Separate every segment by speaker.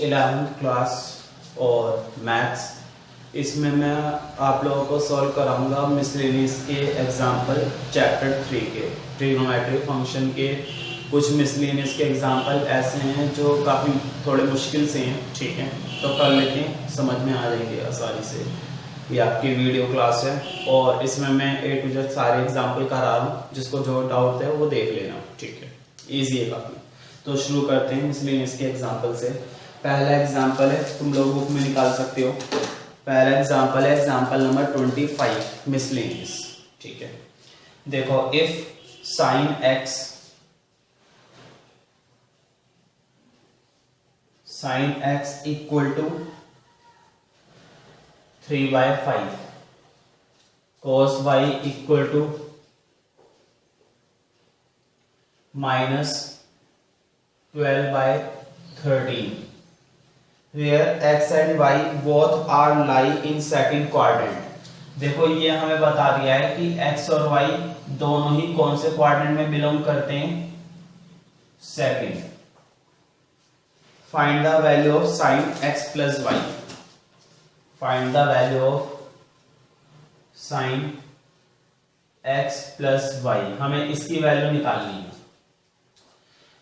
Speaker 1: 11th class और maths. इसमें मैं आप लोगों को सॉल्व कराऊंगा मिसलेनियस के एग्जाम्पल चैप्टर 3 के ट्रिग्नोमेट्री फंक्शन के। कुछ मिसलेनियस के एग्जाम्पल ऐसे हैं जो काफ़ी थोड़े मुश्किल से हैं, ठीक है, तो कर लेते हैं, समझ में आ जाएंगे आसानी से। ये आपकी वीडियो क्लास है और इसमें मैं A to Z सारे एग्जाम्पल करा रहा हूँ, जिसको जो डाउट है वो देख लेना, ठीक है, ईजी है काफ़ी। तो शुरू करते हैं मिसलेनियस के एग्जाम्पल से। पहला एग्जाम्पल है, तुम लोग बुक में निकाल सकते हो। पहला एग्जाम्पल है एग्जाम्पल नंबर 25 मिसलेनियस, ठीक है। देखो, if sine x equal to 3/5, cos y equal to -12/13, where x and y both are lie in second quadrant। देखो, ये हमें बता दिया है कि x और y दोनों ही कौन से क्वाड्रेंट में बिलोंग करते हैं, second. Find the value of sine x plus y। Find the value of sine x plus y, हमें इसकी वैल्यू निकालनी है।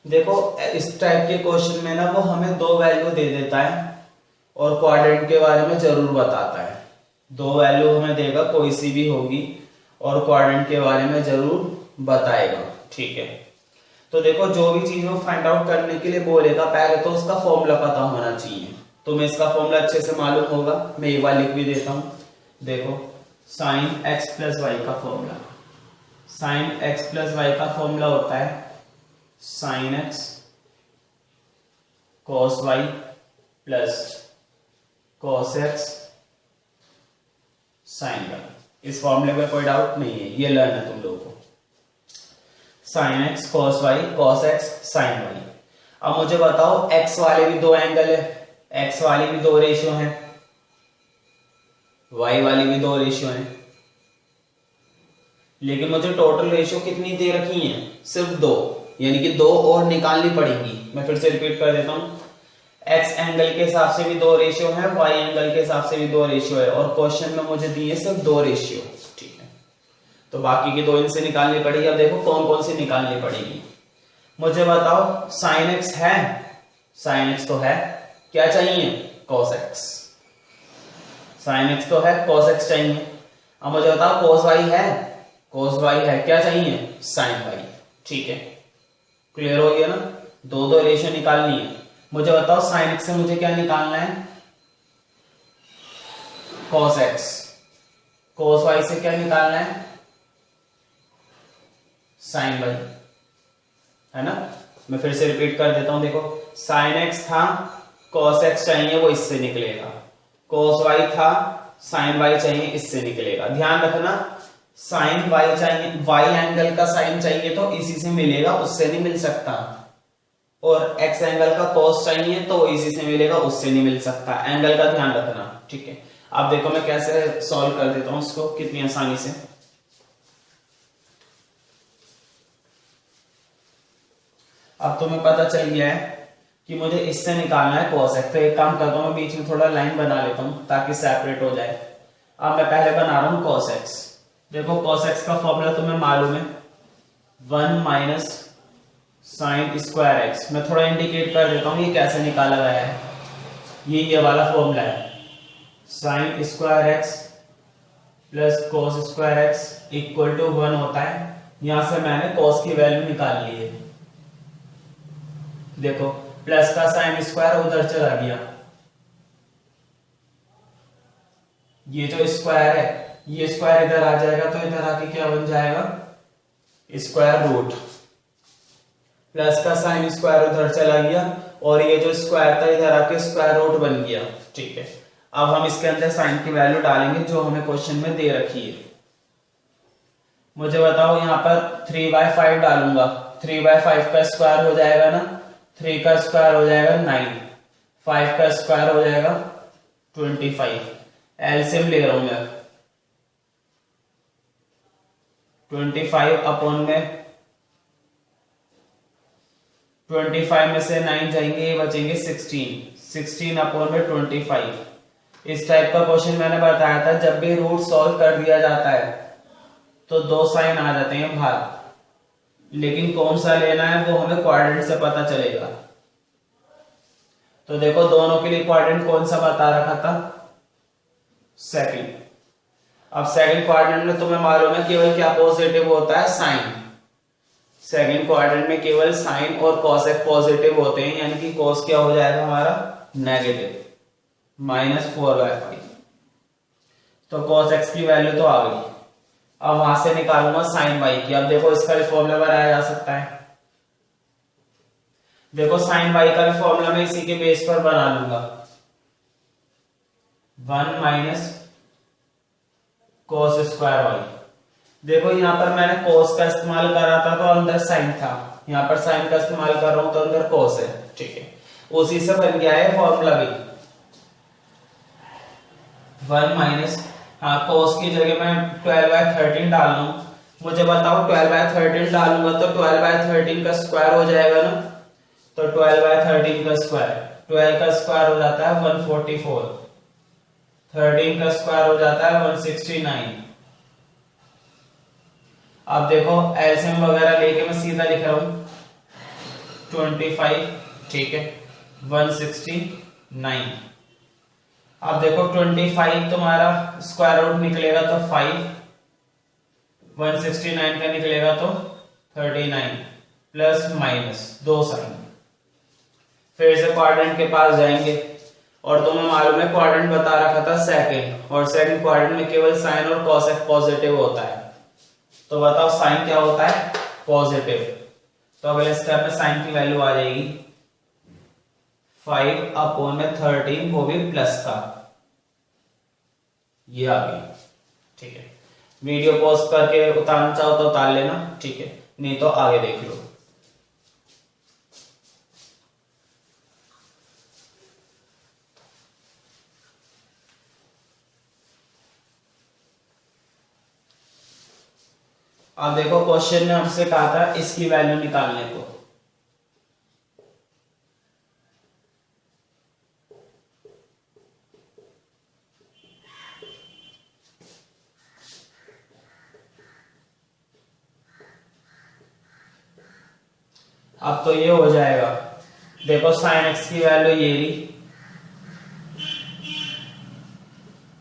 Speaker 1: देखो, इस टाइप के क्वेश्चन में ना वो हमें दो वैल्यू दे देता है और क्वाड्रेंट के बारे में जरूर बताता है। दो वैल्यू हमें देगा, कोई सी भी होगी, और क्वाड्रेंट के बारे में जरूर बताएगा, ठीक है। तो देखो, जो भी चीज वो फाइंड आउट करने के लिए बोलेगा, पहले तो उसका फॉर्मूला पता होना चाहिए। तुम्हें इसका फॉर्मूला अच्छे से मालूम होगा, मैं एक बार लिख भी देता हूं। देखो, साइन x प्लस वाई का formula, sine x plus y का फॉर्मूला होता है sine x cos y plus cos x sine y। इस फॉर्मूले में कोई डाउट नहीं है, ये लर्न है तुम लोगों को। Sine x cos y cos x sine y। अब मुझे बताओ, x वाले भी दो एंगल है, x वाली भी दो रेशियो है, y वाली भी दो रेशियो है, लेकिन मुझे टोटल रेशियो कितनी दे रखी है, सिर्फ दो, यानी कि दो और निकालनी पड़ेगी। मैं फिर से रिपीट कर देता हूं, x एंगल के हिसाब से भी दो रेशियो है, y एंगल के हिसाब से भी दो रेशियो है, और क्वेश्चन में मुझे दिए सिर्फ दो रेशियो, ठीक है। तो बाकी की दो इनसे निकालनी पड़ेगी। अब देखो कौन कौन सी निकालनी पड़ेगी, मुझे बताओ। साइन x है, साइन x तो है, क्या चाहिए, cos x। साइन x तो है, cos x चाहिए। अब मुझे बताओ cos y है, cos y है, क्या चाहिए, साइन y, ठीक है। क्लियर हो गया ना, दो दो रेशियो निकालनी है। मुझे बताओ साइन x से मुझे क्या निकालना है, cos x। cos y से क्या निकालना है, साइन y, है ना। मैं फिर से रिपीट कर देता हूं, देखो, साइन x था, cos x चाहिए, वो इससे निकलेगा। cos y था, साइन y चाहिए, इससे निकलेगा। ध्यान रखना, साइन y चाहिए, y एंगल का साइन चाहिए तो इसी से मिलेगा, उससे नहीं मिल सकता। और x एंगल का cos चाहिए तो इसी से मिलेगा, उससे नहीं मिल सकता। एंगल का ध्यान रखना, ठीक है। अब देखो मैं कैसे सॉल्व कर देता हूं इसको कितनी आसानी से। अब तुम्हें पता चल गया है कि मुझे इससे निकालना है cos x। तो एक काम करता हूं, मैं बीच में थोड़ा लाइन बना लेता हूं ताकि सेपरेट हो जाए। अब मैं पहले बना रहा हूं cos x। देखो, cos x का फॉर्मूला तुम्हें मालूम है, 1 माइनस साइन स्क्वायर एक्स। मैं थोड़ा इंडिकेट कर देता हूं ये कैसे निकाला गया है। ये वाला फॉर्मूला है, sine square x plus cos square x equal to 1 होता है। यहां से मैंने cos की वैल्यू निकाल ली है। देखो, प्लस का साइन स्क्वायर उधर चला गया, ये जो स्क्वायर है ये स्क्वायर इधर आ जाएगा, तो इधर आके क्या बन जाएगा, स्क्वायर रूट। प्लस का साइन स्क्वायर उधर चला गया और ये जो स्क्वायर था इधर आके स्क्वायर रूट बन गया, ठीक है। अब हम इसके अंदर साइन की वैल्यू डालेंगे जो हमें क्वेश्चन में दे रखी है। मुझे बताओ, यहां पर 3/5 डालूंगा, 3/5 का स्क्वायर हो जाएगा ना, 3 का स्क्वायर हो जाएगा 9, 5 का स्क्वायर हो जाएगा 25। एलसीएम ले रहा हूं मैं, 25 अपॉन में 25 में से 9 जाएंगे, ये बचेंगे 16 अपॉन में 25। इस टाइप का क्वेश्चन मैंने बताया था, जब भी रूट सॉल्व कर दिया जाता है तो दो साइन आ जाते हैं बाहर, लेकिन कौन सा लेना है वो हमें क्वाड्रेंट से पता चलेगा। तो देखो दोनों के लिए क्वाड्रेंट कौन सा बता रखा था, सेकंड। अब सेकंड क्वाड्रेंट में तुम्हें मालूम है केवल क्या पॉजिटिव होता है, साइन। सेकंड क्वाड्रेंट में केवल साइन और कॉसेक पॉजिटिव होते हैं, यानी कि कॉस क्या हो जाएगा हमारा नेगेटिव, -4/5। तो कॉस एक्स की वैल्यू तो आ गई। अब वहां से निकालूंगा साइन वाई की। अब देखो इसका भी फॉर्मूला बनाया जा सकता है। देखो साइन वाई का भी फॉर्मूला मैं इसी के बेस पर बना लूंगा, 1 माइनस cos स्क्वायर वाई। देखो यहाँ पर मैंने cos का इस्तेमाल करा था तो अंदर साइन था, यहाँ पर साइन का इस्तेमाल कर रहा हूं तो अंदर cos है, ठीक है। उसी से बन गया है फॉर्मूला भी, 1 माइनस, हाँ cos की जगह मैं 12/13 डाल लूं। मुझे बताओ 12/13 डालूंगा तो 12/13 का स्क्वायर हो जाएगा ना, तो 12/13 का स्क्वायर, 12 का स्क्वायर हो जाता है 144, 13 का स्क्वायर हो जाता है 169। अब देखो एलसीएम वगैरह लेके मैं सीधा लिख रहा हूं 25, ठीक है, 169। अब देखो 25 तुम्हारा स्क्वायर रूट निकलेगा तो 5, 169 का निकलेगा तो 39, प्लस माइनस दो साइन। फिर से क्वाड्रेंट के पास जाएंगे और तुम्हें मालूम है क्वाड्रेंट बता रखा था सेकंड, और सेकंड क्वाड्रेंट में केवल साइन और कॉसेक पॉजिटिव होता है। तो बताओ साइन क्या होता है, पॉजिटिव। तो अगले स्टेप में साइन की वैल्यू आ जाएगी 5 अपॉन में 13, वो भी प्लस का, ये आ गई, ठीक है। वीडियो पॉज करके उतारना चाहो तो उतार लेना, ठीक है, नहीं तो आगे देख लो। अब देखो क्वेश्चन ने हमसे कहा था इसकी वैल्यू निकालने को। अब तो ये हो जाएगा, देखो साइन एक्स की वैल्यू ये रही,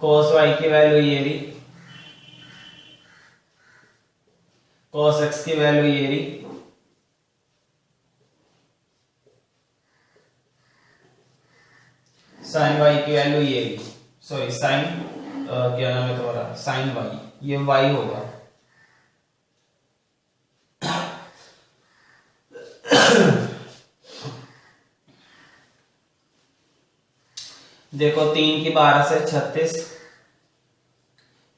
Speaker 1: कॉस वाई की वैल्यू ये रही, cos x की वैल्यू ये रही, sin y की वैल्यू ये रही, सॉरी साइन क्या नाम है तुम्हारा, sin y, ये y होगा। देखो 3 की 12 से 36,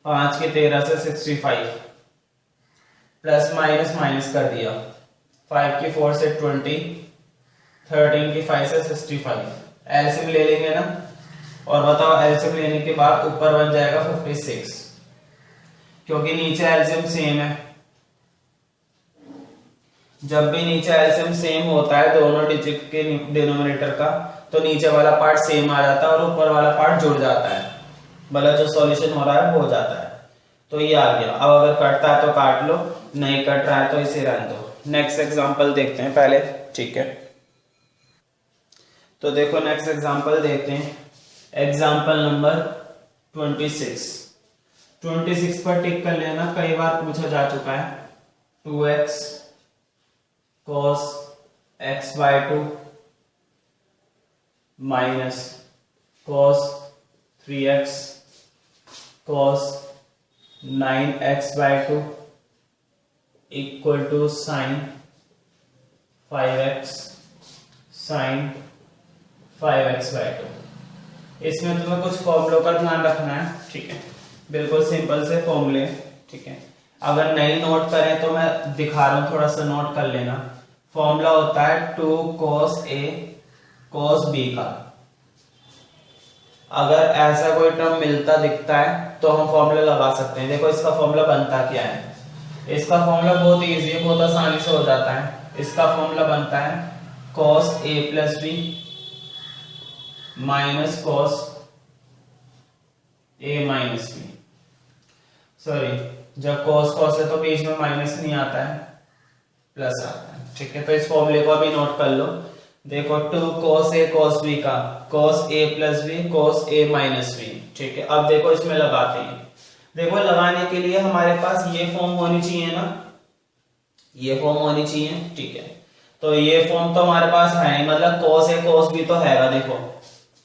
Speaker 1: 5 की 13 से 65, प्लस माइनस माइनस कर दिया, 5 की 4 से 20, 13 की 5 से 65। एलसीएम ले लेंगे ना, और बताओ एलसीएम लेने के बाद ऊपर बन जाएगा 56, क्योंकि नीचे एलसीएम सेम है। जब भी नीचे एलसीएम सेम होता है दोनों डिजिट के डिनोमिनेटर का, तो नीचे वाला पार्ट सेम आ जाता है और ऊपर वाला पार्ट जुड़ जाता है, मतलब जो सॉल्यूशन हो रहा है वो हो जाता है। तो ये आ गया। अब अगर कटता है तो काट लो, नहीं कट रहा है तो इसे रहने दो। नेक्स्ट एग्जांपल देखते हैं पहले, ठीक है। तो देखो नेक्स्ट एग्जांपल देखते हैं, एग्जांपल नंबर 26। 26 पर टिक कर लेना, कई बार पूछा जा चुका है। 2x cos x/2 minus cos 3x cos 9x/2 equal to sine 5x sine 5x/2। इसमें तुम्हें कुछ फॉर्मूलों का ध्यान रखना है, ठीक है, बिल्कुल सिंपल से फॉर्मूले, ठीक है। अगर नहीं नोट करें तो मैं दिखा रहा हूं, थोड़ा सा नोट कर लेना। फॉर्मूला होता है 2 cos a cos b का। अगर ऐसा कोई टर्म मिलता दिखता है तो हम फॉर्मूला लगा सकते हैं। देखो इसका फॉर्मूला बनता क्या है, इसका फॉर्मूला बहुत इजी है, बहुत आसानी से हो जाता है। इसका फॉर्मूला बनता है cos a plus b minus cos a minus b. Sorry, जब cos cos है तो बीच में माइनस नहीं आता है, प्लस आता है। ठीक है, तो इस फॉर्मूले को अभी नोट कर लो। देखो 2 cos a cos b का cos a plus b cos a minus b. ठीक है, अब देखो इसमें लगाते हैं। देखो लगाने के लिए हमारे पास ये फॉर्म होनी चाहिए ना, ये फॉर्म होनी चाहिए। ठीक है, तो ये फॉर्म तो हमारे पास है, मतलब cos a cos b तो हैगा। देखो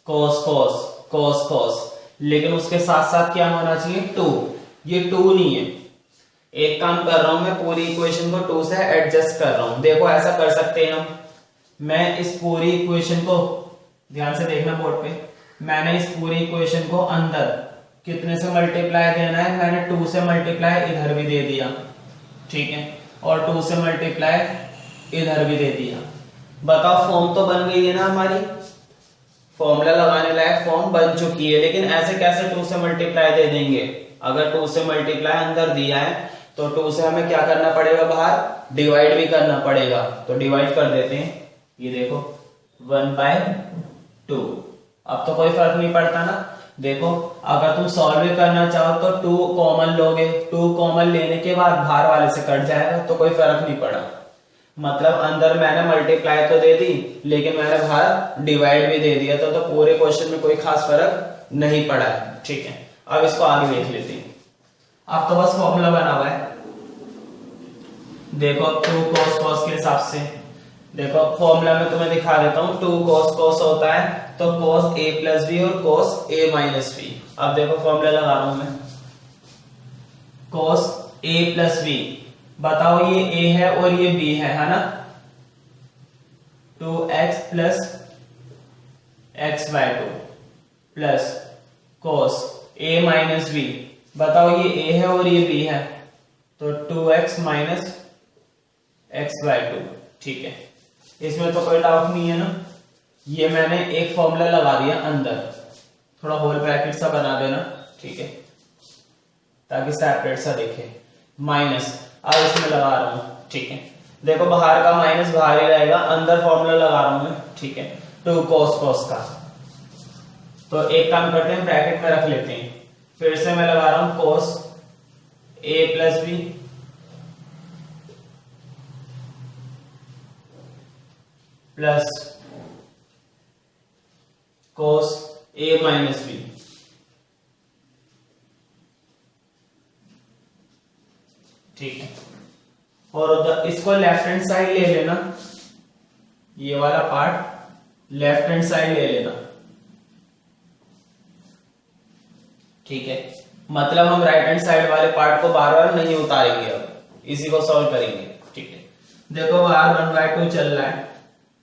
Speaker 1: cos cos cos cos, लेकिन उसके साथ साथ क्या होना चाहिए 2। ये 2 नहीं है। एक काम कर रहा हूं मैं, पूरी इक्वेशन को 2 से एडजस्ट कर रहा हूं। देखो ऐसा कर सकते हैं हम, मैं इस पूरी इक्वेशन को, ध्यान से देखना बोर्ड पे, मैंने इस पूरी इक्वेशन को अंदर कितने से मल्टीप्लाई देना है, मैंने 2 से मल्टीप्लाई इधर भी दे दिया। ठीक है, और 2 से मल्टीप्लाई इधर भी दे दिया। बताओ फॉर्म तो बन गई है ना हमारी, फॉर्मूला लगाने लायक फॉर्म बन चुकी है। लेकिन ऐसे कैसे 2 से मल्टीप्लाई दे देंगे? अगर 2 से मल्टीप्लाई अंदर दिया है तो 2 से हमें क्या करना पड़ेगा, बाहर डिवाइड भी करना पड़ेगा। तो डिवाइड कर देते हैं, ये देखो 1/2। अब तो कोई फर्क नहीं पड़ता ना। देखो अगर तुम सॉल्व भी करना चाहो तो 2 कॉमन लोगे, 2 कॉमन लेने के बाद बाहर वाले से कट जाएगा, तो कोई फर्क नहीं पड़ा। मतलब अंदर मैंने मल्टीप्लाई तो दे दी, लेकिन मैंने बाहर डिवाइड भी दे दिया, तो पूरे क्वेश्चन में कोई खास फर्क नहीं पड़ा है। ठीक है, अब इसको आगे देख लेते हैं। अब तो बस फॉर्मूला बना हुआ है। देखो 2 cos cos के हिसाब से, देखो फॉर्मूला में तुम्हें दिखा देता हूं। 2 cos cos होता है तो cos a प्लस बी और cos a माइनस बी। अब देखो फॉर्मूला लगा रहा हूं मैं, cos a प्लस बी। बताओ ये a है और ये b है ना। 2x plus x/2 plus cos a minus b. बताओ ये a है और ये b है, तो 2x माइनस x/2। ठीक है, इसमें तो कोई डाउट नहीं है ना। ये मैंने एक फॉर्मूला लगा दिया अंदर, थोड़ा होल ब्रैकेट सा बना देना। ठीक है, ताकि सेपरेट सा दिखे। माइनस अब इसमें लगा रहा हूं। ठीक है, देखो बाहर का माइनस बाहर ही रहेगा, अंदर फॉर्मूला लगा रहा हूं मैं। ठीक है, 2 cos cos का, तो एक काम करते हैं ब्रैकेट में रख लेते हैं। फिर से मैं लगा रहा हूं cos a plus b plus cos a minus b. ठीक है, और उधर इसको लेफ्ट हैंड साइड ले लेना, ये वाला पार्ट लेफ्ट हैंड साइड ले लेना। ठीक है, मतलब हम राइट हैंड साइड वाले पार्ट को बार बार नहीं उतारेंगे, अब इसी को सॉल्व करेंगे। ठीक है, देखो बाहर 1/2 चल रहा है,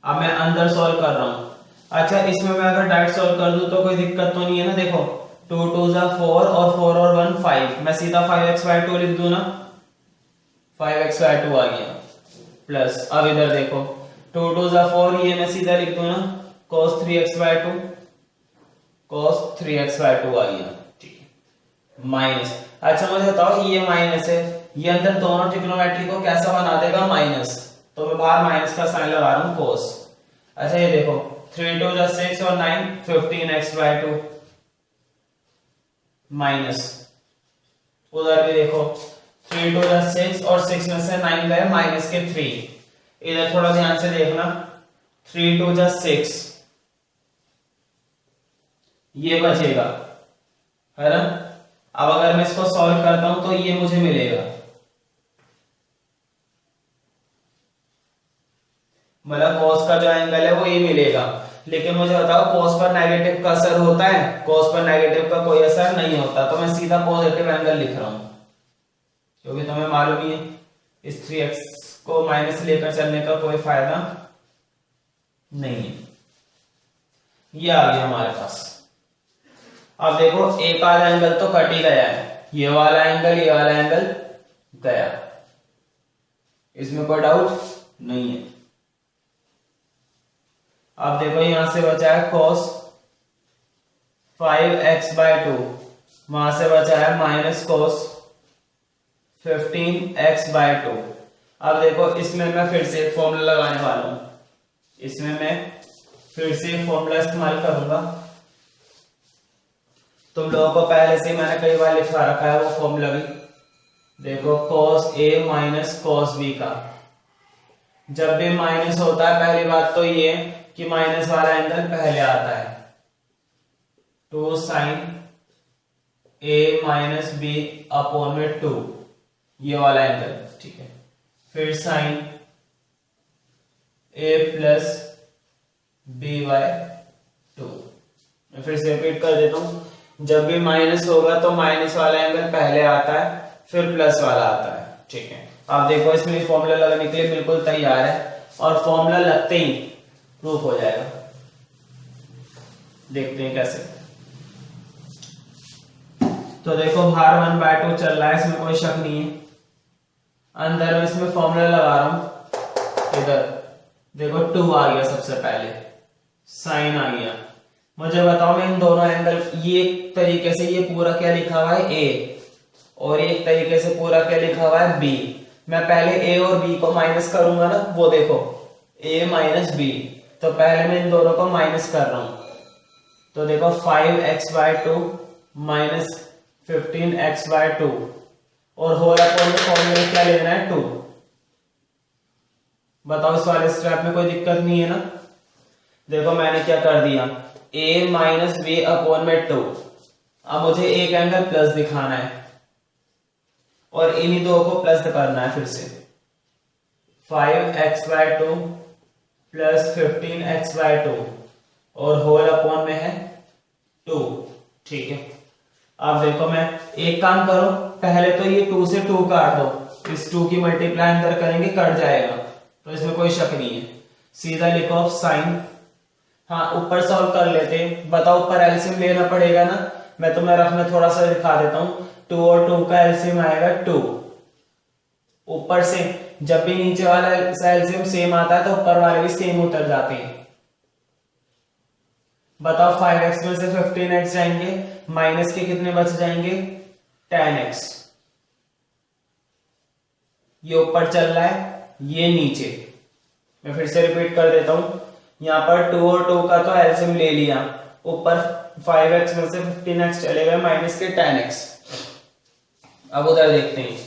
Speaker 1: अब मैं अंदर सॉल्व कर रहा हूं। अच्छा, इसमें मैं अगर डायरेक्ट सॉल्व कर दूं तो कोई दिक्कत तो नहीं है ना। देखो 2 2 4 और 4 और 1 5, मैं सीधा 5x/2 लिख दूं ना, 5x/2 आ गया। प्लस अब इधर देखो 2 2 4, ये मैं सीधा लिख दूं ना, cos 3x/2 cos 3x/2 आ गया। ठीक है, माइनस। अच्छा मुझे बताओ ये माइनस है, ये अंदर दोनों ट्रिग्नोमेट्री को कैसा बना देगा, माइनस। तो मैं बाहर माइनस का साइन लगा रहा हूं, cos। अच्छा ये देखो 3 2 6 और 9 15x/2 माइनस। उधर भी देखो 3 2 6 और 6 में से 9 गए माइनस के 3। इधर थोड़ा ध्यान से देखना, 3 2 6, ये बचेगा है ना। अब अगर मैं इसको सॉल्व करता हूं तो ये मुझे मिलेगा, मतलब cos का जो एंगल है वो ये मिलेगा। लेकिन मुझे बताओ cos पर नेगेटिव का असर होता है? cos पर नेगेटिव का कोई असर नहीं होता, तो मैं सीधा पॉजिटिव एंगल लिख रहा हूं, क्योंकि तुम्हें मालूम ही है इस 3x को माइनस लेकर चलने का कोई फायदा नहीं है। ये आ गया हमारे पास। अब देखो एक आधा एंगल तो कट ही गया है, ये वाला एंगल गया, इसमें कोई डाउट नहीं है। अब देखो यहां से बचा है cos 5x/2, वहां से बचा है माइनस cos 15x/2। अब देखो इसमें मैं फिर से एक फॉर्मूला लगाने वाला हूं, इसमें मैं फिर से फॉर्मूला इस्तेमाल करूंगा। तुम लोगों को पहले से मैंने कई बार लिखवा रखा है वो फॉर्मूला भी। देखो cos A minus cos B का, जब भी माइनस होता है पहली बात तो ये कि माइनस वाला एंगल पहले आता है। 2 sin A minus B upon में 2, ये वाला एंगल, ठीक है। फिर sin A plus B by 2। मैं फिर से रिपीट कर देता हूं, जब भी माइनस होगा तो माइनस वाला एंगल पहले आता है, फिर प्लस वाला आता है, ठीक है। आप देखो इसमें फॉर्मूला लगने के लिए बिल्कुल तैयार है, और फॉर्मूला लगते ही प्रूफ हो जाएगा। देखते हैं कैसे। तो देखो बाहर 1/2 चल रहा है, इसमें कोई शक नहीं है। अंदर में इसमें फॉर्मूला लगा रहा हूं, इधर देखो 2 आ गया, सबसे पहले साइन आ गया। मुझे बताओ मैं इन दोनों एंगल, ये एक तरीके से ये पूरा क्या लिखा हुआ है A, और एक तरीके से पूरा क्या लिखा हुआ है B। मैं पहले A और B को माइनस करूंगा ना, वो देखो A माइनस B, तो पहले मैं इन दोनों को माइनस कर रहा हूं। तो देखो 5x/2 माइनस 15x/2, और होल अपॉन में फॉर्मूला क्या लेना है 2। बताओ इस वाले स्टेप में कोई दिक्कत नहीं है ना। देखो मैंने क्या कर दिया, A माइनस B अपॉन में 2। अब मुझे एक एंगल प्लस दिखाना है, और इन्हीं दो को प्लस करना है। फिर से 5x/2 प्लस 15x/2, और होल अपॉन में है 2, ठीक है। अब देखो मैं एक काम करो, पहले तो ये 2 से 2 काट दो, इस 2 की मल्टीप्लाई अंदर करेंगे कट जाएगा, तो इसमें कोई शक नहीं है। सीधा लिखो साइन, हाँ ऊपर सॉल्व कर लेते हैं। बताओ ऊपर एलसीएम लेना पड़ेगा ना, मैं तुम्हें रफ में थोड़ा सा दिखा देता हूं। 2 और 2 का एलसीएम आएगा 2। ऊपर से जब भी नीचे वाला एलसीएम सेम आता है तो ऊपर वाले भी सेम उतर जाते हैं। बताओ 5x में से 15x जाएंगे, माइनस के कितने बच जाएंगे 10x। ये ऊपर चल रहा है, ये नीचे। मैं फिर से रिपीट कर देता हूं, यहां पर 2 और 2 का तो एलसीएम ले लिया, ऊपर 5x में से 15x चले गए, माइनस के 10x। अब उधर देखते हैं,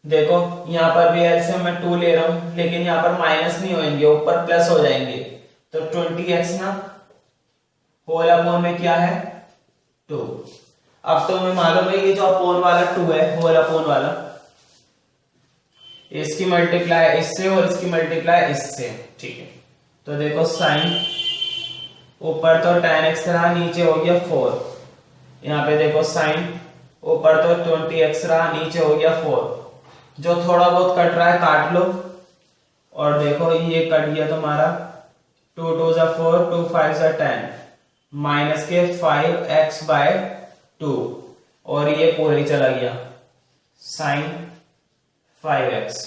Speaker 1: देखो यहां पर भी एलसीएम मैं 2 ले रहा हूं, लेकिन यहां पर माइनस नहीं होंगे, ऊपर प्लस हो जाएंगे। तो 20x ना, होल अपॉन में क्या है 2। अब तो मैं मालूम है ये जो अपॉन वाला 2 है, होल अपॉन वाला, इसकी मल्टीप्लाई इससे और इसकी मल्टीप्लाई इससे, ठीक है। तो देखो साइन ऊपर तो 10x रहा, नीचे हो गया 4। यहाँ पे देखो साइन ऊपर तो 20x रहा, नीचे हो गया 4। जो थोड़ा बहुत कट रहा है काट लो, और देखो ये कट गया तुम्हारा 2 2 जा 4, 2 5 जा 10, माइनस के 5x/2, और ये पूरे चला गया साइन 5x।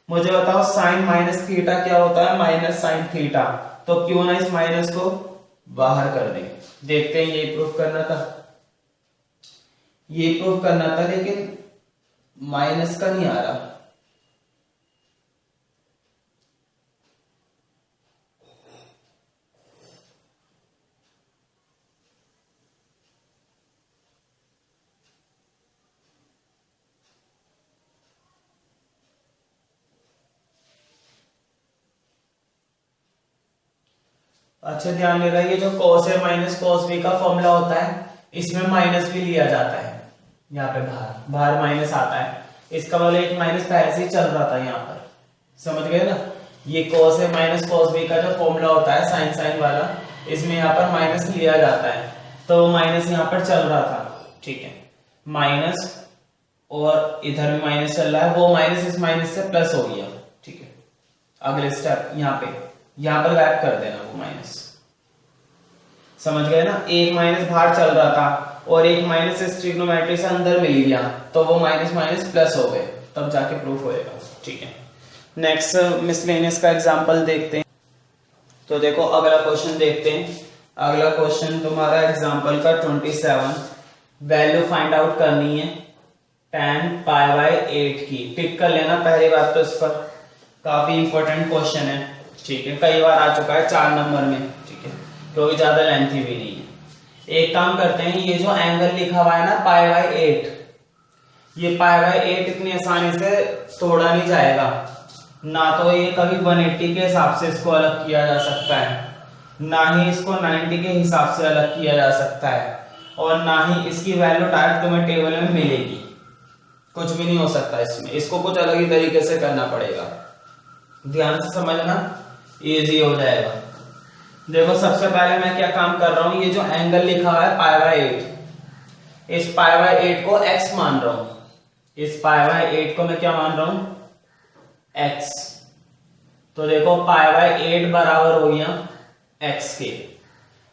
Speaker 1: मुझे बताओ साइन माइनस थीटा क्या होता है, माइनस साइन थीटा। तो क्यों ना इस माइनस को बाहर कर दें। देखते हैं, ये प्रूफ करना था, ये प्रूफ करना था, लेकिन माइनस का नहीं आ रहा। अच्छा ध्यान देना, ये जो cos A minus cos B का फॉर्मूला होता है, इसमें माइनस भी लिया जाता है। यहाँ पे बाहर माइनस आता है, इसका मतलब एक माइनस पहले से ही चल रहा था यहाँ पर, समझ गए ना। ये cos A minus cos B का जो फॉर्मूला होता है साइन वाला, इसमें यहाँ पर माइनस लिया जाता है, तो माइनस यहाँ पर चल रहा था, ठीक है। माइनस, और इधर भी माइनस चल रहा है, वो माइनस इस माइनस से प्लस हो गया, ठीक है। अगले स्टेप यहाँ पर गायब कर देना वो माइनस, समझ गए ना। एक माइनस बाहर चल रहा था और एक माइनस इस ट्रिग्नोमेट्री से अंदर मिल गया, तो वो माइनस माइनस प्लस हो गए, तब जाके प्रूफ होएगा, ठीक है। नेक्स्ट मिसलेनियस का एग्जांपल देखते हैं। तो देखो अगला क्वेश्चन देखते हैं। अगला क्वेश्चन तुम्हारा एग्जांपल का 27, वैल्यू फाइंड आउट करनी है tan π/8 की। टिक कर लेना पहली बात तो इस पर। काफी इंपॉर्टेंट क्वेश्चन है, ठीक है, कई बार आ चुका है 4 नंबर में, ठीक है, क्योंकि ज्यादा लेंथी भी नहीं है। एक काम करते हैं, ये जो एंगल लिखा हुआ है ना π/8, ये π/8 इतनी आसानी से तोड़ा नहीं जाएगा ना, तो ये कभी 180 के हिसाब से इसको अलग किया जा सकता है, ना ही इसको 90 के हिसाब से अलग किया जा सकता है, और ना ही इसकी वैल्यू डायरेक्ट तुम्हें टेबल में मिलेगी, कुछ भी नहीं हो सकता इसमें, इसको कुछ अलग ही तरीके से करना पड़ेगा। ध्यान से समझना, इजी हो जाएगा। देखो सबसे पहले मैं क्या काम कर रहा हूं, ये जो एंगल लिखा हुआ है π/8, इस π/8 को x मान रहा हूं, इस π/8 को मैं क्या मान रहा हूं, x। तो देखो π/8 बराबर हो गया x के।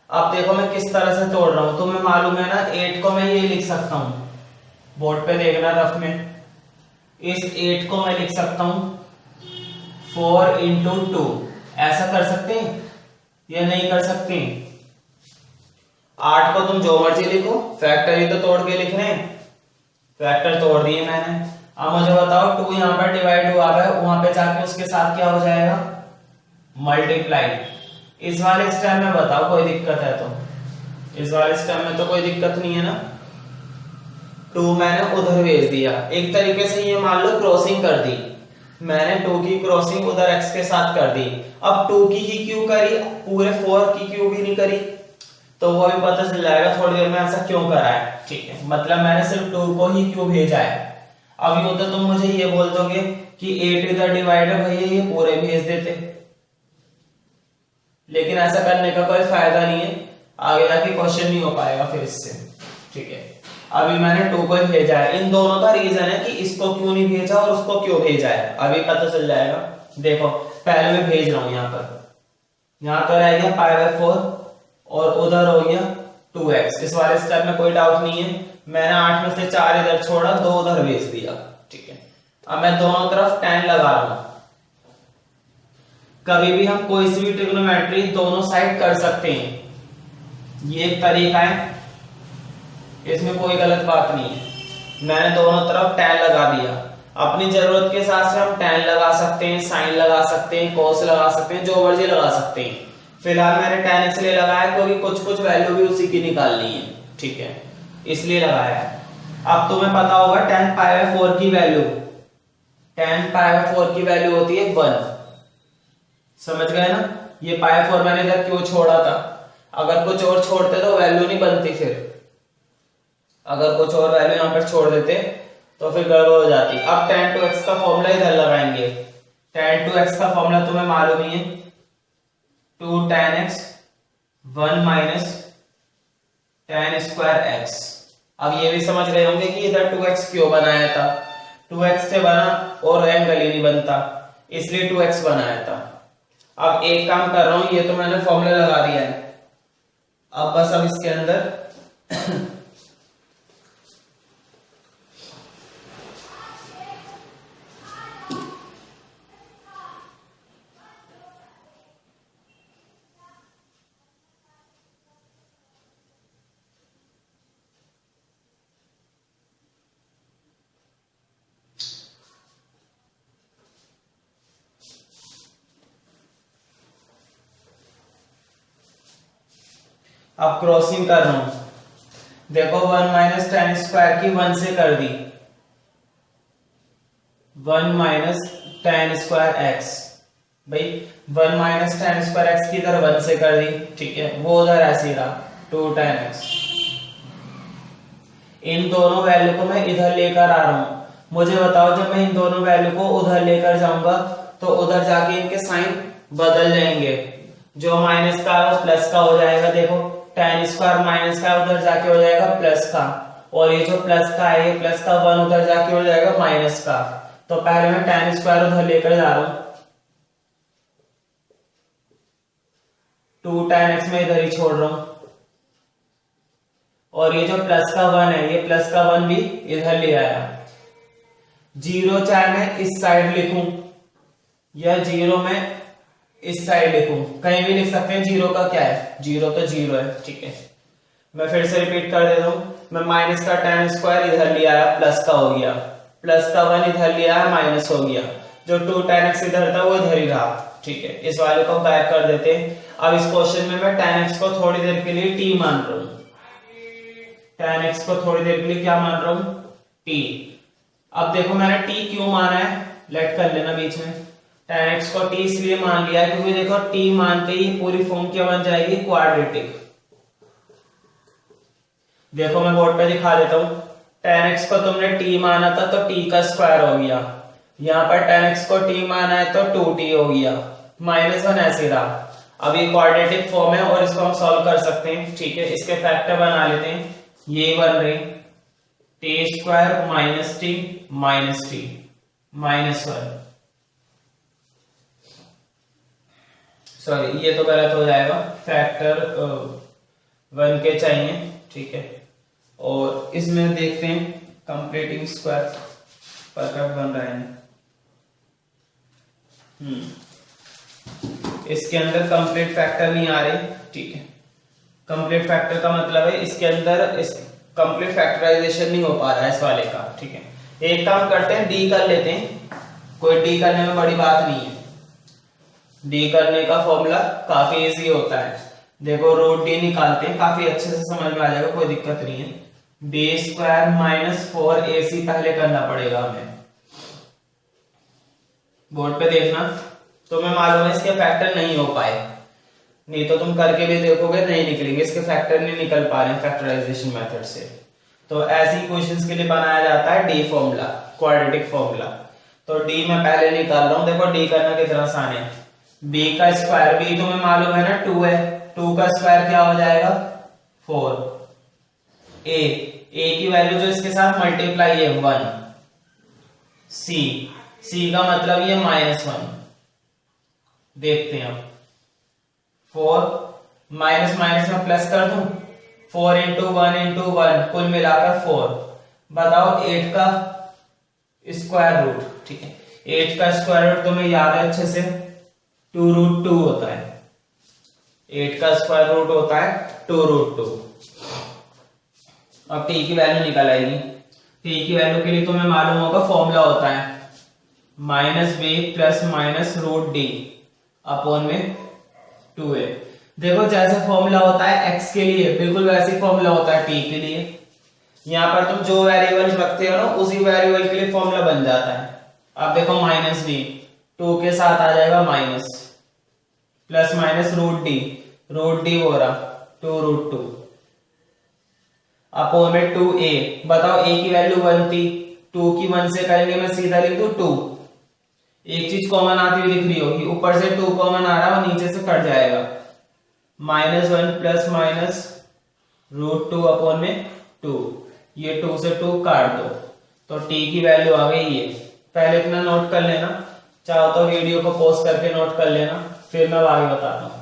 Speaker 1: अब देखो मैं किस तरह से तोड़ रहा हूं, तुम्हें मालूम है ना, 8 को मैं ये लिख सकता हूं, बोर्ड पे देखना रफ में, इस 8 को मैं लिख सकता हूं 4 × 2, ऐसा कर सकते हैं या नहीं कर सकते? 8 को तुम जो मर्जी लिखो, फैक्टर ही तो तोड़ के लिखने, फैक्टर तोड़ दिए मैंने। अब मुझे बताओ 2 यहां पर डिवाइड हुआ है, वहां पे जाके उसके साथ क्या हो जाएगा, मल्टीप्लाई। इस वाले स्टेप में बताओ कोई दिक्कत है तो, इस वाले स्टेप में तो कोई दिक्कत नहीं है ना। 2 मैंने उधर भेज दिया, एक तरीके से ये मान लो क्रॉसिंग कर दी मैंने, 2 की क्रॉसिंग उधर x के साथ कर दी। अब 2 की ही क्यों करी, पूरे 4 की क्यों भी नहीं करी, तो वो भी पता चल जाएगा थोड़ी देर में ऐसा क्यों करा है, ठीक है। मतलब मैंने सिर्फ 2 को ही क्यों भेजा है। अब यूं तो तुम मुझे ये बोल दोगे कि 8 इधर डिवाइड है भैया, ये पूरे भेज देते, लेकिन ऐसा करने का कोई फायदा नहीं है, आगे जाके क्वेश्चन नहीं हो पाएगा फिर इससे, ठीक है। अभी मैंने 2 को भेजा है, इन दोनों का रीजन है कि इसको क्यों नहीं भेजा और उसको क्यों भेजा है, अभी पता चल जाएगा। देखो पहले मैं भेज रहा हूं यहां पर, यहां तो रह गया π/4 और उधर हो गया 2x, इस वाले स्टेप में कोई डाउट नहीं है। मैंने 8 में से 4 इधर छोड़ा, 2 उधर भेज दिया, ठीक है। अब मैं दोनों तरफ tan लगा रहा हूं। कभी भी हम कोई सी भी ट्रिग्नोमेट्री दोनों साइड कर सकते हैं, ये एक तरीका है, इसमें कोई गलत बात नहीं है। मैंने दोनों तरफ tan लगा दिया, अपनी जरूरत के हिसाब से हम tan लगा सकते हैं, sin लगा सकते हैं, cos लगा सकते हैं, जो मर्जी लगा सकते हैं। फिलहाल मैंने tan इसलिए लगाया क्योंकि कुछ कुछ वैल्यू भी उसी की निकालनी है, ठीक है, इसलिए लगाया है। अब तुम्हें पता होगा tan π/4 की वैल्यू, tan π/4 की वैल्यू होती है 1, समझ गए ना। ये π/4 मैंने इधर क्यों छोड़ा था, अगर कुछ और छोड़ते तो वैल्यू नहीं बनती, फिर अगर कुछ और वैल्यू यहां पर छोड़ देते तो फिर गड़बड़ हो जाती। अब tan 2x का फॉर्मूला इधर लगाएंगे, tan 2x का फॉर्मूला तुम्हें मालूम ही है, 2 tan x 1 minus tan square x। अब ये भी समझ रहे होंगे कि इधर 2x क्यों बनाया था, 2x से बना और एंगल ही नहीं बनता, इसलिए 2x बनाया था। अब एक काम कर रहा हूं, ये तो मैंने फॉर्मूला लगा दिया है, अब बस अब इसके अंदर अब क्रॉसिंग कर रहा हूं, देखो 1 माइनस tan स्क्वायर की 1 से कर दी, 1 माइनस tan स्क्वायर x, भाई 1 माइनस tan स्क्वायर x की इधर 1 से कर दी, ठीक है, वो उधर ऐसे रहा 2 tan x। इन दोनों वैल्यू को मैं इधर लेकर आ रहा हूं, मुझे बताओ जब मैं इन दोनों वैल्यू को उधर लेकर जाऊंगा तो उधर जाके इनके साइन बदल जाएंगे, जो माइनस का है वो प्लस का हो जाएगा। देखो tan स्क्वायर माइनस का उधर जाके हो जाएगा प्लस का, और ये जो प्लस का है ये प्लस का 1 उधर जाके हो जाएगा माइनस का। तो पहले मैं tan स्क्वायर उधर लेकर जा रहा हूं, 2 tan x में इधर ही छोड़ रहा हूं, और ये जो प्लस का 1 है ये प्लस का 1 भी इधर ले आया। 0 चाहे मैं इस साइड लिखूं या 0 में इस साइड लिखूं, कहीं भी लिख सकते हैं। 0 का क्या है, 0 तो 0 है, ठीक है। मैं फिर से रिपीट कर देता हूं, मैं माइनस का tan स्क्वायर इधर ले आया, प्लस का हो गया, प्लस का 1 इधर लिया है, माइनस हो गया, जो 2 tan x इधर था वो इधर ही रहा। ठीक है, इस वाले को गायब कर देते हैं। अब इस क्वेश्चन में मैं tan x को थोड़ी देर के लिए t मान रहा हूं, tan x को थोड़ी देर के लिए क्या मान रहा हूं, t। अब देखो मैंने t क्यों माना है, लेट कर लेना बीच में। tan x को t इसलिए मान लिया क्योंकि देखो t मानते ही पूरी फॉर्म क्या बन जाएगी, क्वाड्रेटिक। देखो मैं बोर्ड पे दिखा देता हूं, tan x को तुमने t माना था तो t का स्क्वायर हो गया, यहां पर tan x को t माना है तो 2t हो गया, -1 ऐसे रहा। अब ये क्वाड्रेटिक फॉर्म है और इसको हम सॉल्व कर सकते हैं। ठीक है, इसके फैक्टर बना लेते हैं, ये बन रहे t square minus t -1, sorry ये तो गलत हो जाएगा, फैक्टर 1 के चाहिए। ठीक है, और इसमें देखते हैं कंप्लीटिंग स्क्वायर परफेक्ट बन रहा है। इसके अंदर कंप्लीट फैक्टर नहीं आ रहे। ठीक है, कंप्लीट फैक्टर का मतलब है इसके अंदर इस कंप्लीट फैक्टराइजेशन नहीं हो पा रहा है इस वाले का। ठीक है, एक काम करते हैं, डी कर लेते हैं, कोई डी करने में बड़ी बात नहीं है, डी करने का फॉर्मूला काफी इजी होता है। देखो रूट डी निकालते हैं, काफी अच्छे से समझ में आ जाएगा, कोई दिक्कत नहीं है। डी स्क्वायर -4ac पहले करना पड़ेगा हमें, बोर्ड पे देखना, तुम्हें मालूम है इसके फैक्टर नहीं हो पाए, नहीं तो तुम करके भी देखोगे नहीं निकलेंगे, इसके फैक्टर नहीं निकल पा रहे हैं फैक्टराइजेशन मेथड से। तो ऐसी क्वेश्चंस के लिए बनाया जाता है डी फॉर्मूला, क्वाड्रेटिक फॉर्मूला। तो डी मैं पहले निकाल रहा हूं, देखो डी करना कितना आसान है। b का स्क्वायर, b तुम्हें मालूम है ना 2 है, 2 का स्क्वायर क्या हो जाएगा 4। a की वैल्यू जो इसके साथ मल्टीप्लाई है 1। c का मतलब ये -1। देखते हैं अब 4 माइनस में प्लस कर दूं, 4 इंटू 1 कुल मिलाकर 4। बताओ 8 का स्क्वायर रूट। ठीक है, 8 का स्क्वायर रूट तुम्हें याद है अच्छे से, 2√2 होता है। 8 का स्क्वायर रूट होता है 2√2। अब t की वैल्यू निकल आएगी। t की वैल्यू के लिए तुम्हें मालूम होगा फॉर्मूला होता है -b + √d अपॉन में 2a। देखो जैसे फॉर्मूला होता है x के लिए, बिल्कुल वैसे फॉर्मूला होता है t के लिए। यहां पर तुम जो वेरिएबल रखते हो ना, उसी वेरिएबल के लिए फॉर्मूला बन जाता है। अब देखो -b 2 के साथ आ जाएगा माइनस, प्लस √d हो रहा 2√2 अपॉन में 2a। बताओ a की वैल्यू 1 थी, 2 की 1 से करेंगे, मैं सीधा लिख दूं 2। एक चीज कॉमन आती हुई दिख रही होगी, ऊपर से 2 कॉमन आ रहा है और नीचे से कट जाएगा, -1 + √2 अपॉन में 2। ये 2 से 2 काट दो तो t की वैल्यू आ गई ये। पहले इतना नोट कर लेना, चाहो तो वीडियो को पॉज करके नोट कर लेना, फिर मैं आगे बताता हूं।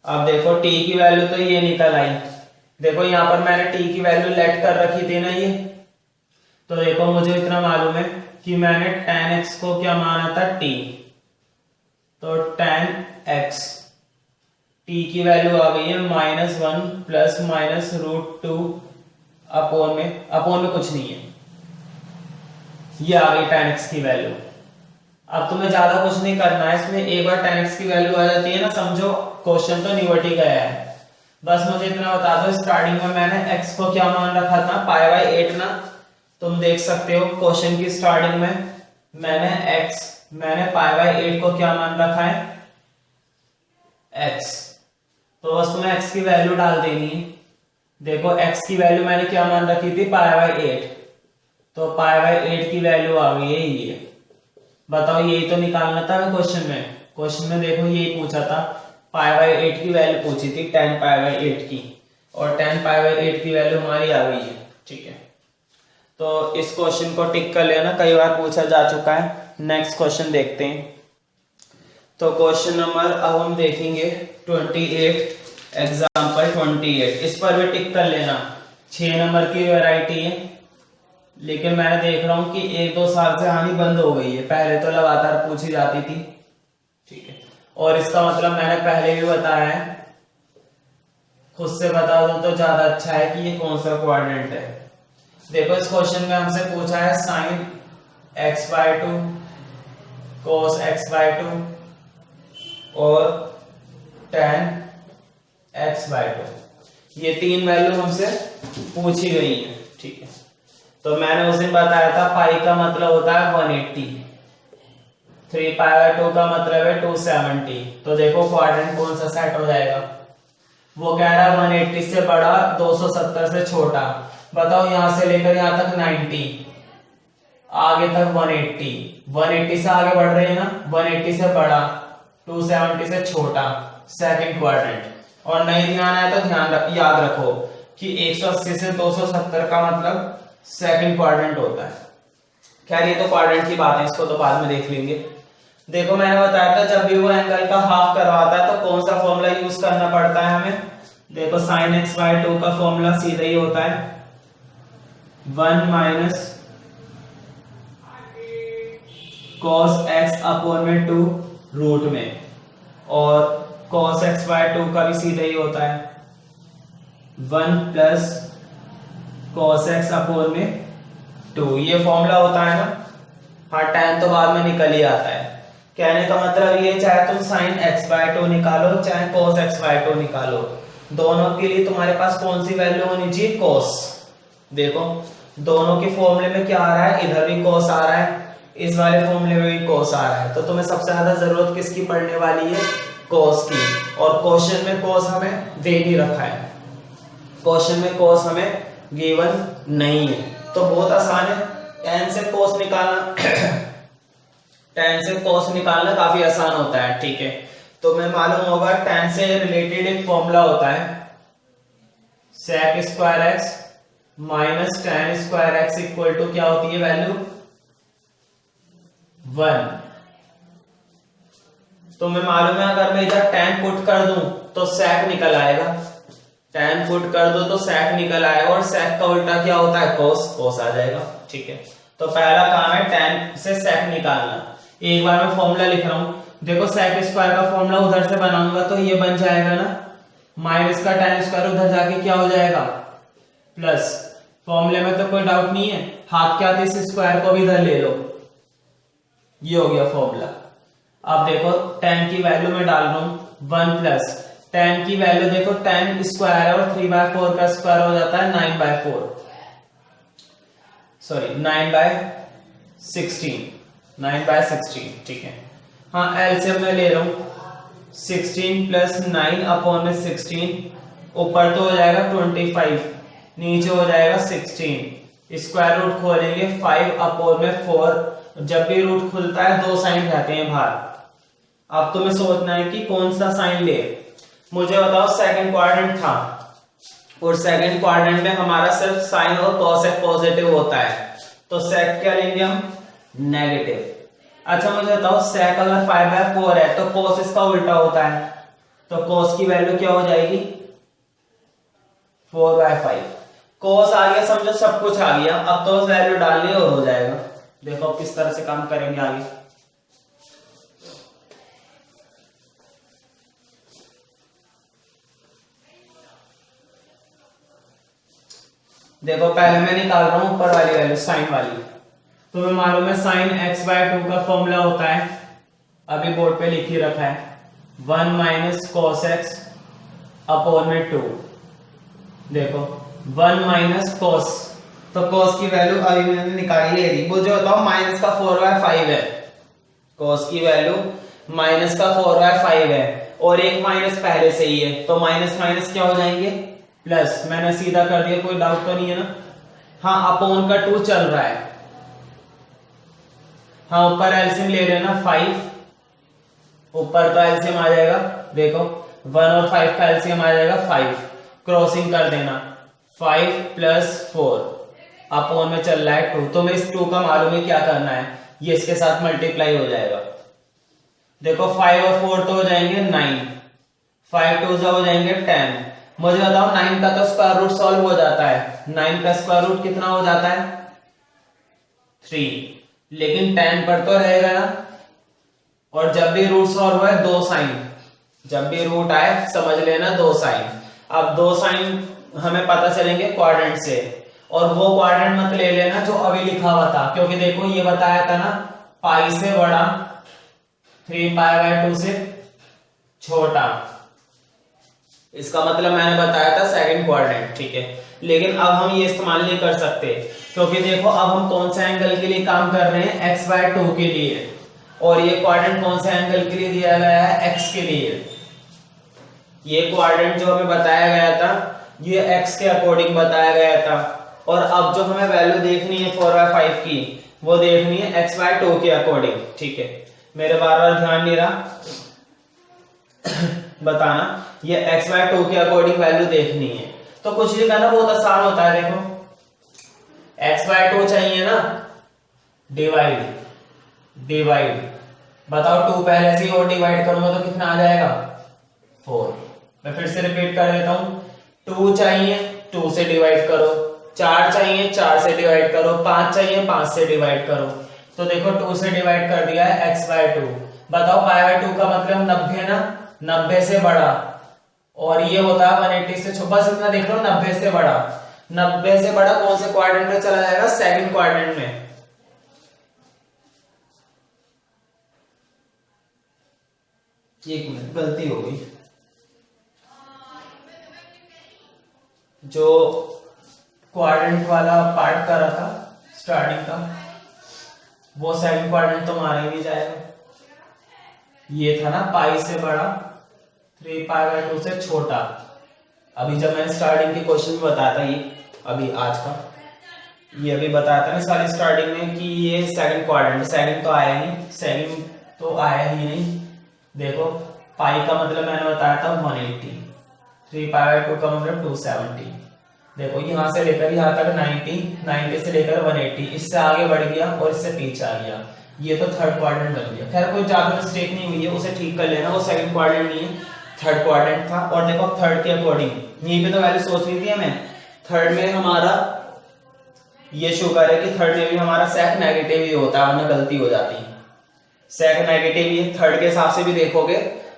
Speaker 1: अब देखो t की वैल्यू तो ये निकल आई। देखो यहां पर मैंने t की वैल्यू लेट कर रखी थी ना ये, तो देखो मुझे इतना मालूम है कि मैंने tan x को क्या माना था t, तो tan x t की वैल्यू आ गई है -1 + √2 अपॉन में कुछ नहीं है, ये आ गई tan x की वैल्यू। अब तुम्हें ज्यादा कुछ नहीं करना है इसमें, एक बार tan x की वैल्यू आ जाती है ना, समझो क्वेश्चन तो निपट ही गया है। बस मुझे इतना बता दो, स्टार्टिंग में मैंने x को क्या मान रखा था, π/8 ना। तुम देख सकते हो क्वेश्चन की स्टार्टिंग में मैंने π/8 को क्या मान रखा है x, तो बस तुम्हें x की वैल्यू डाल देनी है। देखो x की वैल्यू मैंने क्या मान रखी थी π/8, तो π/8 की वैल्यू आ गई है ये। बताओ यही तो निकालना था हमें क्वेश्चन में देखो यही पूछा था, π/8 की वैल्यू पूछी थी tan π/8 की, और tan π/8 की वैल्यू हमारी आ गई है। ठीक है, तो इस क्वेश्चन को टिक कर लेना, कई बार पूछा जा चुका है। नेक्स्ट क्वेश्चन देखते हैं। तो क्वेश्चन नंबर अब हम देखेंगे 28, एग्जाम्पल 28। इस पर भी टिक कर लेना, 6 नंबर की वैरायटी है, लेकिन मैं देख रहा हूं कि 1-2 साल से आनी बंद हो गई है, पहले तो लगातार पूछी जाती थी। ठीक है, और इसका मतलब मैंने पहले भी बताया है, खुद से बता दो तो ज्यादा अच्छा है कि ये कौन सा क्वाड्रेंट है। देखो इस क्वेश्चन में हमसे पूछा है साइन x/2 cos x/2 और tan x/2, ये तीन वैल्यू हमसे पूछी गई है। ठीक है, तो मैंने उस दिन बताया था पाई का मतलब होता है 180, 3π/2 का मतलब है 270। तो देखो क्वाड्रेंट कौन सा सेट हो जाएगा। वो कह रहा है 180 से बड़ा, 270 से छोटा। बताओ यहां से लेकर यहां तक 90, आगे तक 180, 180 से आगे बढ़ रहे हैं ना, 180 से बड़ा, 270 से छोटा, सेकंड क्वाड्रेंट। और नहीं ध्यान आया तो याद रखो कि 180 से 270 का मतलब सेकंड क्वाड्रेंट होता है। खैर ये तो क्वाड्रेंट की बात है, इसको तो बाद में देख लेंगे। देखो मैंने बताया था जब भी वो एंगल का हाफ करवाता है तो कौन सा फॉर्मूला यूज करना पड़ता है हमें। देखो sin x/2 का फॉर्मूला सीधा ही होता है 1 माइनस cos x/2 रूट में, और cos x/2 का भी सीधा ही होता है 1 प्लस cos x/2। ये फॉर्मूला होता है ना। हाँ tan तो बाद में निकल ही आता है। कहने का मतलब ये, चाहे तुम sin x/2 निकालो चाहे cos x/2 निकालो, दोनों के लिए तुम्हारे पास कौन सी वैल्यू होनी चाहिए, cos। देखो दोनों के फॉर्मूले में क्या आ रहा है, इधर भी cos आ रहा है, इस वाले फॉर्मूले में भी cos आ रहा है। तो तुम्हें सबसे ज्यादा जरूरत किसकी पड़ने वाली है, cos की। और क्वेश्चन में cos हमें दे नहीं रखा है, क्वेश्चन में cos हमें गिवन नहीं है। तो बहुत आसान है, tan से cos निकालना tan से cos निकालना काफी आसान होता है। ठीक है, तो मैं मालूम होगा tan से रिलेटेड एक फॉर्मूला होता है sec² x minus tan² x equal to क्या होती है वैल्यू 1। तो मैं मालूम है अगर मैं इधर tan पुट कर दूं तो sec निकल आएगा, tan पुट कर दो तो sec निकल आएगा, और sec का उल्टा क्या होता है, cos आ जाएगा। ठीक है, तो पहला काम है tan से sec निकालना। एक बार मैं फॉर्मूला लिख रहा हूं, देखो sec² का फॉर्मूला उधर से बनाऊंगा तो ये बन जाएगा ना, माइनस का tan² उधर जाके क्या हो जाएगा प्लस। फॉर्मूले में तो कोई डाउट नहीं है, हाथ क्या इस स्क्वायर को भी इधर ले लो, ये हो गया फॉर्मूला। अब देखो tan की वैल्यू में डाल रहा हूं 1 प्लस tan की वैल्यू, देखो tan स्क्वायर है और 3/4 का स्क्वायर हो जाता है 9/4, सॉरी 9/16, 9/16। ठीक है, हाँ एलसीएम में ले रहा हूं 16 प्लस 9/16, ऊपर तो हो जाएगा 25, नीचे हो जाएगा 16, स्क्वायर रूट खोलेंगे 5/4। जब भी रूट खुलता है दो साइन रहते हैं बाहर। अब तुम्हें सोचना है कि कौन सा साइन ले। मुझे बताओ सेकंड क्वाड्रेंट था, और सेकंड क्वाड्रेंट में हमारा सिर्फ साइन और cos पॉजिटिव होता है, तो sec क्या लेंगे हम, नेगेटिव। अच्छा मुझे बताओ sec अगर 5/4 है तो cos इसका उल्टा होता है, तो cos की वैल्यू क्या हो जाएगी 4/5। cos आ गया, समझो सब कुछ आ गया, अब तो वैल्यू डालनी और हो जाएगा। देखो किस तरह से काम करेंगे आगे। देखो पहले मैं निकाल रहा हूं ऊपर वाली वैल्यू साइन वाली। तुम्हें मालूम है साइन x/2 का फॉर्मूला होता है, अभी बोर्ड पे लिख ही रखा है 1 माइनस cos x/2। देखो 1 माइनस cos, तो cos की वैल्यू अभी मैंने निकाली है, वो जो बताओ माइनस का 4/5 है, cos की वैल्यू माइनस का 4/5 है, और एक माइनस पहले से ही है, तो माइनस माइनस क्या हो जाएंगे प्लस। मैंने सीधा कर दिया, कोई डाउट तो नहीं है ना। हाँ अपॉन का 2 चल रहा है, हाँ ऊपर एलसीएम ले लेना 5, ऊपर तो एलसीएम आ जाएगा, देखो 1 और 5 का एलसीएम आ जाएगा 5, क्रॉसिंग कर देना 5 प्लस 4, अपॉन में चल रहा है 2। तो मैं इस 2 का मालूम है क्या करना है, ये इसके साथ मल्टीप्लाई हो जाएगा। देखो 5 और 4 तो हो जाएंगे 9, 5 2 हो जाएंगे 10। मुझे बताओ 9 का तो स्क्वायर रूट सॉल्व हो जाता है, 9 का स्क्वायर रूट कितना हो जाता है 3, लेकिन 10 पर तो रहेगा ना। और जब भी रूट सॉल्व है 2 साइन, जब भी रूट आए समझ लेना 2 साइन। अब दो साइन हमें पता चलेंगे क्वाड्रेंट से, और वो क्वाड्रेंट मत ले लेना जो अभी लिखा हुआ था, क्योंकि देखो ये बताया था ना पाई से बड़ा 3π/2 से छोटा, इसका मतलब मैंने बताया था सेकंड क्वाड्रेंट, ठीक है। लेकिन अब हम ये इस्तेमाल नहीं कर सकते, क्योंकि देखो अब हम कौन सा एंगल के लिए काम कर रहे हैं, x/2 के लिए, और ये क्वाड्रेंट कौन सा एंगल के लिए दिया गया है, x के लिए। ये क्वाड्रेंट जो हमें बताया गया था ये x के अकॉर्डिंग बताया गया था, और अब जो हमें वैल्यू देखनी है 4/5 की, वो देखनी है x/2 के अकॉर्डिंग, ठीक है। मेरे बार बार ध्यान नहीं रहा बताना, ये x/2 के अकॉर्डिंग वैल्यू देखनी है। तो कुछ भी करना बहुत आसान होता है, देखो x/2 चाहिए ना, डिवाइड बताओ 2 पहले से और डिवाइड करूंगा तो कितना आ जाएगा 4। मैं फिर से रिपीट कर देता हूं, 2 चाहिए 2 से डिवाइड करो, 4 चाहिए 4 से डिवाइड करो, 5 चाहिए 5 से डिवाइड करो। तो देखो 2 से डिवाइड कर दिया है x/2। बताओ π/2 का मतलब 90 ना, 90 से बड़ा, और ये होता है 180 से छोटा। बस इतना देख लो, 90 से बड़ा, 90 से बड़ा कौन से क्वाड्रेंट में चला जाएगा, सेकंड क्वाड्रेंट में। एक मिनट, गलती हो गई, जो क्वाड्रेंट वाला पार्ट कर रहा था स्टार्टिंग का, वो सेकंड क्वाड्रेंट तो मारे भी जाएगा। ये था ना पाई से बड़ा 3π/2 से छोटा। अभी जब मैंने स्टार्टिंग के क्वेश्चन में बताया था, ये अभी आज का ये अभी बताया था ना सारी स्टार्टिंग में कि ये सेकंड क्वाड्रेंट, सेकंड तो आया ही नहीं। देखो पाई का मतलब मैंने बताया था 180, 3π/2 का मतलब 270। देखो यहां से लेकर यहां तक 90 से लेकर 180, इससे आगे बढ़ गया और इससे पीछे आ गया, ये तो थर्ड क्वाड्रेंट बन गया। खैर कोई ज्यादा मिस्टेक नहीं हुई है, उसे ठीक कर लेना, वो सेकंड क्वाड्रेंट नहीं है, थर्ड क्वाड्रेंट था। और देखो थर्ड के अकॉर्डिंग यहीं पे तो वैल्यू सोच रही थी हमें, थर्ड में हमारा ये शुगर है कि थर्ड में भी हमारा सेक नेगेटिव ही होता है, वरना गलती हो जाती है। सेक नेगेटिव ही है, थर्ड के हिसाब से भी देखोगे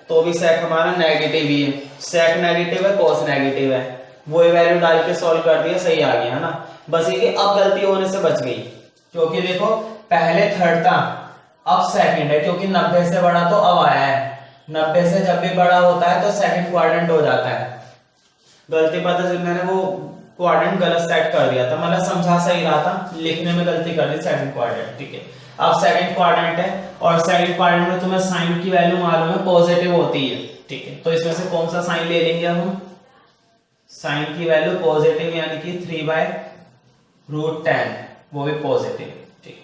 Speaker 1: तो भी सेक हमारा नेगेटिव ही है, सेक नेगेटिव है कॉस नेगेटिव है, वो वैल्यू डाल के सॉल्व कर दिया, सही आ गया है ना। बस ये कि अब गलती होने से बच गई, क्योंकि देखो पहले थर्ड था अब सेकंड है, क्योंकि 90 से बड़ा तो अब आया है, 90 से जब भी बड़ा होता है तो सेकंड क्वाड्रेंट हो जाता है। गलती पता चली, मैंने वो क्वाड्रेंट गलत सेट कर दिया था, मतलब समझा सही रहा था, लिखने में गलती कर दी, सेकंड क्वाड्रेंट, ठीक है। अब सेकंड क्वाड्रेंट है, और सेकंड क्वाड्रेंट में तुम्हें साइन की वैल्यू मालूम है पॉजिटिव होती है, ठीक है। तो इसमें से कौन सा साइन ले लेंगे हम, साइन की वैल्यू पॉजिटिव, यानी कि 3/√10, वो भी पॉजिटिव, ठीक है।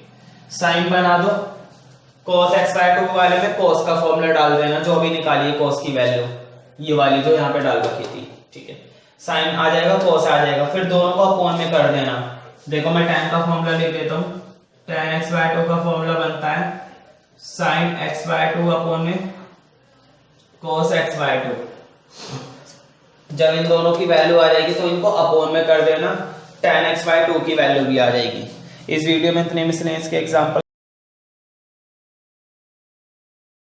Speaker 1: साइन बना दो, cos x/2 वाले में cos का फॉर्मूला डाल देना, जो अभी निकाली है cos की वैल्यू, ये वाली जो यहाँ पे डाल रखी थी, ठीक है। साइन आ जाएगा cos आ जाएगा, फिर दोनों को अपॉन में कर देना। देखो मैं tan का फॉर्मूला लिख देता हूँ, tan x/2 का फॉर्मूला बनता है sin x/2 अपॉन में cos x/2। जब इन दोनों की वैल्यू आ जाएगी तो इनको अपॉन में कर देना, tan x/2 की वैल्यू भी आ जाएगी। इस वीडियो में इतने मिसलेनियस के एग्जांपल